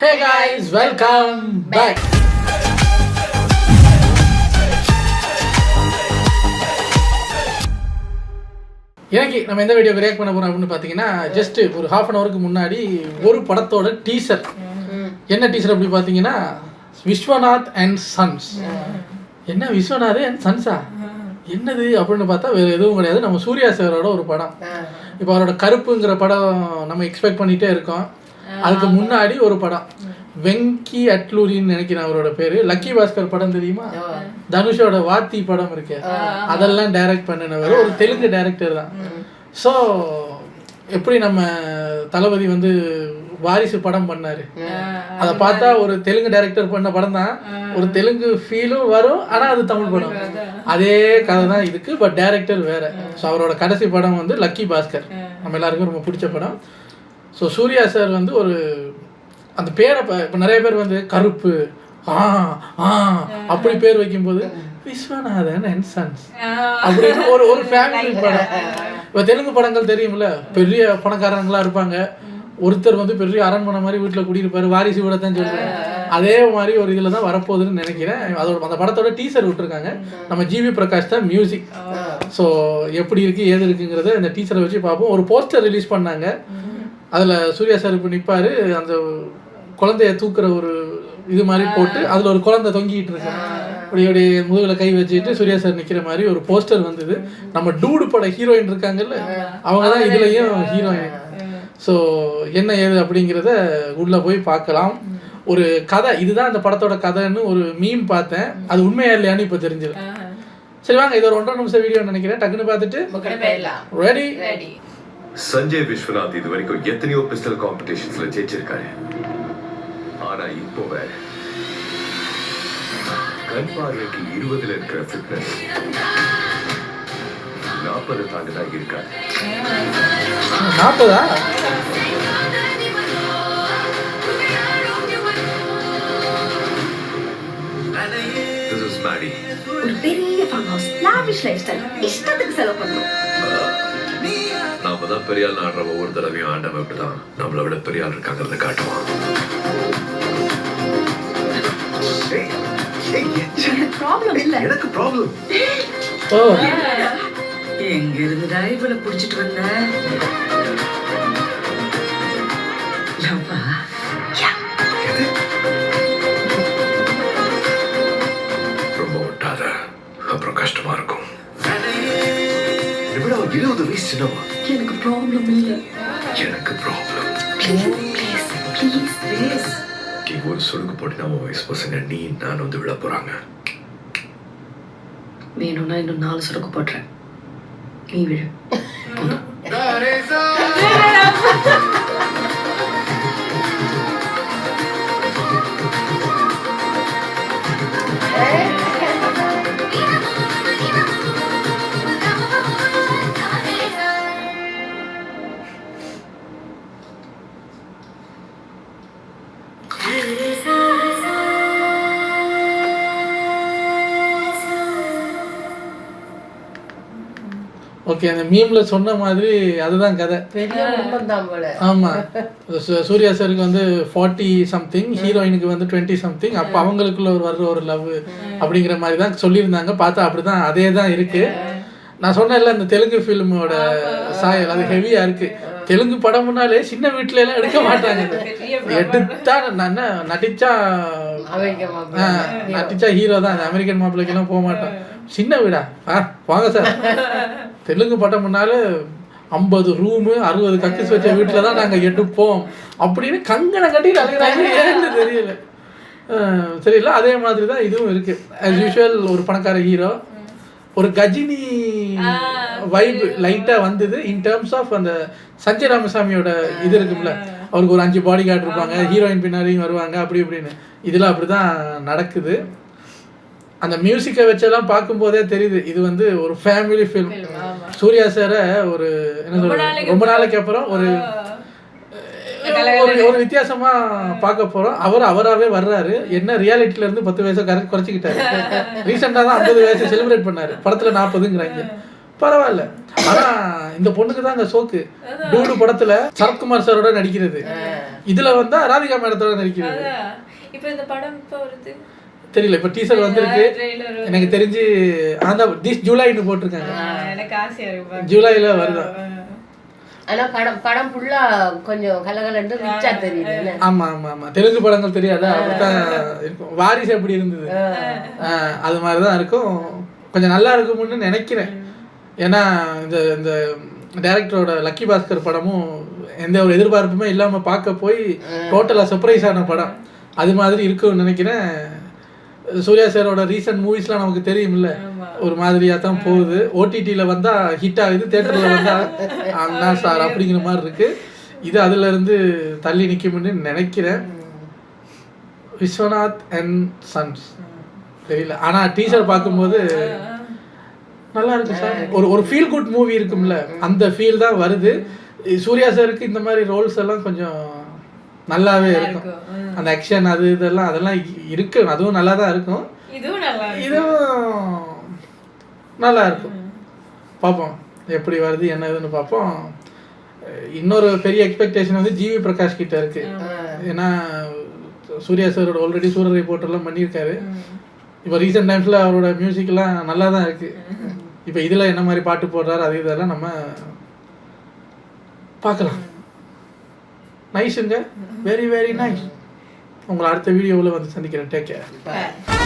Hey guys, welcome back. இன்னைக்கு நம்ம எந்த வீடியோக்கு ரியாக்ட் பண்ண போறோம் அப்படின்னு பார்த்தீங்கன்னா ஜஸ்ட் ஒரு ஹாஃப் அன் ஹவருக்கு முன்னாடி ஒரு படத்தோட டீசர். என்ன டீசர் அப்படி பார்த்தீங்கன்னா விஸ்வநாத் அண்ட் சன்ஸ். என்ன விஸ்வநாத் அண்ட் சன்ஸா என்னது அப்படின்னு பார்த்தா வேறு எதுவும் கிடையாது, நம்ம சூர்யா சாரோட ஒரு படம். இப்போ அவரோட கருப்புங்கிற படம் நம்ம எக்ஸ்பெக்ட் பண்ணிகிட்டே இருக்கோம். அதுக்கு முன்னாடி ஒரு படம் வெங்கி அட்லூரின்னு நினைக்கிறேன் அவரோட பேரு. லக்கி பாஸ்கர் படம் தெரியுமா? தனுஷோட வாத்தி படம் இருக்கு, அதெல்லாம் டைரக்ட் பண்ணினவர் ஒரு தெலுங்கு டைரக்டர் தான். ஸோ எப்படி நம்ம தளபதி வந்து வாரிசு படம் பண்ணாரு, அதை பார்த்தா ஒரு தெலுங்கு டைரக்டர் பண்ண படம் தான், ஒரு தெலுங்கு ஃபீலும் வரும், ஆனால் அது தமிழ் படம். அதே கதை தான் இதுக்கு, பட் டைரக்டர் வேற. ஸோ அவரோட கடைசி படம் வந்து லக்கி பாஸ்கர், நம்ம எல்லாருக்கும் ரொம்ப பிடிச்ச படம். ஸோ சூர்யா சார் வந்து ஒரு அந்த பேரை இப்போ நிறைய பேர் வந்து கருப்பு அப்படி பேர் வைக்கும்போது விஸ்வநாதன் அண்ட் சன்ஸ் அப்படின்னு ஒரு ஃபேமிலி படம். இப்போ தெலுங்கு படங்கள் தெரியும்ல, பெரிய பணக்காரங்களா இருப்பாங்க, ஒருத்தர் வந்து பெரிய அரண்மனை மாதிரி வீட்டில் குடியிருப்பாரு, வாரிசு விட தான் சொல்லுவாங்க. அதே மாதிரி ஒரு இதில் தான் வரப்போகுதுன்னு நினைக்கிறேன். அதோட அந்த படத்தோட டீசர் விட்டுருக்காங்க, நம்ம ஜிவி பிரகாஷ் தான் மியூசிக். ஸோ எப்படி இருக்குது ஏது இருக்குங்கிறத இந்த டீசரை வச்சு பார்ப்போம். ஒரு போஸ்டர் ரிலீஸ் பண்ணாங்க, அதில் சூர்யா சார் இப்போ நிற்பார், அந்த குழந்தைய தூக்குற ஒரு இது மாதிரி போட்டு அதில் ஒரு குழந்தை தொங்கிட்டு இருக்கு, அப்படி முதுகில் கை வச்சுட்டு சூர்யா சார் நிற்கிற மாதிரி ஒரு போஸ்டர் வந்தது. நம்ம டூடு பட ஹீரோயின் இருக்காங்கல்ல, அவங்க தான் இதுலேயும் ஹீரோயின். ஸோ என்ன ஏது அப்படிங்கிறத உள்ளே போய் பார்க்கலாம். ஒரு கதை, இதுதான் அந்த படத்தோட கதைன்னு ஒரு மீம் பார்த்தேன், அது உண்மையா இல்லையான்னு இப்போ தெரிஞ்சிடும். சரி வாங்க, இது ஒரு 1.5 நிமிஷம் வீடியோ நினைக்கிறேன், டக்குன்னு பார்த்துட்டு ரெடி. சஞ்சய் விஸ்வநாத் இது வரைக்கும் எத்தனையோ பிஸ்டல் காம்படிஷன்ஸ்ல ஜெயிச்சிருக்காரு. ஆனா இப்போ வேற கண் பார்வைக்கு 20ல இருக்கிற ஃபிட்னஸ் 40 தாண்டிதான் இருக்காரு. 40ஆ? This is Maddie. ஒரு பெரிய farm house, lavish life style, இஷ்டத்துக்கு செலவு பண்றோம். நாம தான் பெரிய ஆள் ஆடுற ஒவ்வொரு தடவையும் ஆண்டவன் இப்படிதான் நம்மளை விட பெரிய ஆள் இருக்காங்கிறத காட்டுவான். ப்ராப்ளம் இல்ல, எனக்கு ப்ராப்ளம். ஓ, எங்க இருந்துடா இவளை புடிச்சிட்டு வந்த? ரொம்ப ஒட்டாத, அப்புறம் கஷ்டமா இருக்கும். 20 வயசு சின்னவா. எனக்கு ப்ராப்ளம் இல்ல, எனக்கு ப்ராப்ளம். ப்ளீஸ் நீ ஒரு சொடுக்கு போட்டு நம்ம வயசு பசங்க நீ நான் வந்து விழ போறாங்க. வேணும்னா இன்னும் 4 சொடுக்கு போடுறேன், நீ விழு. ஓகே, அந்த மீம்ல சொன்ன மாதிரி அதுதான் கதை. ஆமா, சூர்யா சாருக்கு வந்து 40 சம்திங், ஹீரோயினுக்கு வந்து 20 சம்திங். அப்போ அவங்களுக்குள்ள வர்ற ஒரு லவ் அப்படிங்கிற மாதிரி தான் சொல்லியிருந்தாங்க. பார்த்தா அப்படிதான், அதே தான் இருக்கு. நான் சொன்னேன்ல, இந்த தெலுங்கு ஃபிலிமோட சாயல் அது ஹெவியா இருக்கு. தெலுங்கு படம்னாலே சின்ன வீட்டுல எல்லாம் எடுக்க மாட்டாங்க, எடுத்தா நடிச்சா ஹீரோ தான். அமெரிக்கன் மாப்பிள்ளைக்கு எல்லாம் போக மாட்டோம், சின்ன வீடா வாங்க சார். தெலுங்கு படம் முன்னால 50 ரூமு 60 கக்கிஸ் வச்ச வீட்டில் தான் நாங்கள் எடுப்போம் அப்படின்னு கங்கணம் கட்டிட்டு அழுகிறாங்க, ஏன்னு தெரியல. சரியில்ல, அதே மாதிரி தான் இதுவும் இருக்கு. ஆஸ் யூஷுவல் ஒரு பணக்கார ஹீரோ, ஒரு கஜினி வைப் லைட்டாக வந்தது இன் டேர்ம்ஸ் ஆஃப் அந்த சஞ்சய் ராமசாமியோட இது இருக்கும்ல, அவருக்கு ஒரு 5 பாடி கார்டு இருப்பாங்க, ஹீரோயின் பின்னாடியும் வருவாங்க, அப்படி இப்படின்னு. இதில் அப்படி தான் நடக்குது. அந்த மியூசிக்கை வச்செல்லாம் பார்க்கும்போதே தெரியுது இது வந்து ஒரு ஃபேமிலி ஃபிலிம். சூர்யா சாரை ஒரு என்ன சொல்றது, ரொம்ப நாளைக்கு அப்புறம் ஒரு ஒரு வித்தியாசமா பார்க்க போறோம். அவராகவே வர்றாரு. என்ன ரியாலிட்டில இருந்து 10 வயசை குறைச்சிக்கிட்டாரு. ரீசெண்டா தான் 50 வயசு செலிப்ரேட் பண்ணாரு, படத்துல 40ங்கிறாங்க. பரவாயில்ல, ஆனா இந்த பொண்ணுக்கு தான் அந்த சோக்கு. டூடு படத்துல சரத்குமார் சாரோட நடிக்கிறது, இதுல வந்தா ராதிகா மேடத்தோட நடிக்கிறது. இப்போ இந்த படம் இப்போ வருது தெரியல, இப்போ டீசர் வந்திருக்கு. எனக்கு தெரிஞ்சு அந்த ஜூலைன்னு போட்டிருக்காங்க. எனக்கு ஆசையா இருக்கு, ஜூலைல வருதா. ஆனா படம் ஃபுல்லா கொஞ்சம் கலகலன்னு ரிச்சா தெரியுது. ஆமா ஆமா ஆமா, தெலுங்கு படங்கள் தெரியாதா, அப்படித்தான் இருக்கும். வாரிசு எப்படி இருந்தது அது மாதிரிதான் இருக்கும். கொஞ்சம் நல்லா இருக்கும்னு நினைக்கிறேன். ஏன்னா இந்த டைரக்டரோட லக்கி பாஸ்கர் படமும் எந்த ஒரு எதிர்பார்ப்புமே இல்லாம பார்க்க போய் டோட்டலா சர்ப்ரைஸ் ஆன படம். அது மாதிரி இருக்கும்னு நினைக்கிறேன். சூர்யா சாரோட ரீசன்ட் மூவிஸ்லாம் நமக்கு தெரியும்ல, ஒரு மாதிரியா தான் போகுது. ஓடிடியில வந்தா ஹிட் ஆகுது, தியேட்டர்ல வந்தா அண்ணா சார் அப்படிங்கிற மாதிரி இருக்கு. இது அதுல இருந்து தள்ளி நிக்கும்னு நினைக்கிறேன். விஸ்வநாத் அண்ட் சன்ஸ் தெரியல, ஆனா டீசர் பார்க்கும்போது நல்லா இருக்கு சார். ஒரு ஃபீல் குட் மூவி இருக்கும்ல, அந்த ஃபீல் தான் வருது. சூர்யா சாருக்கு இந்த மாதிரி ரோல்ஸ் எல்லாம் கொஞ்சம் நல்லாவே இருக்கும். அந்த ஆக்ஷன் அது அதெல்லாம் இருக்கு, அதுவும் நல்லா தான் இருக்கும். இதுவும் நல்லா இருக்கும். பார்ப்போம் எப்படி வருது என்ன இதுன்னு பார்ப்போம். இன்னொரு பெரிய எக்ஸ்பெக்டேஷன் வந்து ஜிவி பிரகாஷ் கிட்ட இருக்கு. ஏன்னா சூர்யா சாரோட ஆல்ரெடி சூரரை ரிப்போர்ட்டர்லாம் பண்ணியிருக்காரு. இப்போ ரீசெண்ட் டைம்ஸில் அவரோட மியூசிக்லாம் நல்லா தான் இருக்குது. இப்போ இதில் என்ன மாதிரி பாட்டு போடுறாரு அது இதெல்லாம் நம்ம பார்க்கலாம். நைஸுங்க, வெரி வெரி நைஸ். உங்களை அடுத்த வீடியோவில் வந்து சந்திக்கிறேன். Take care.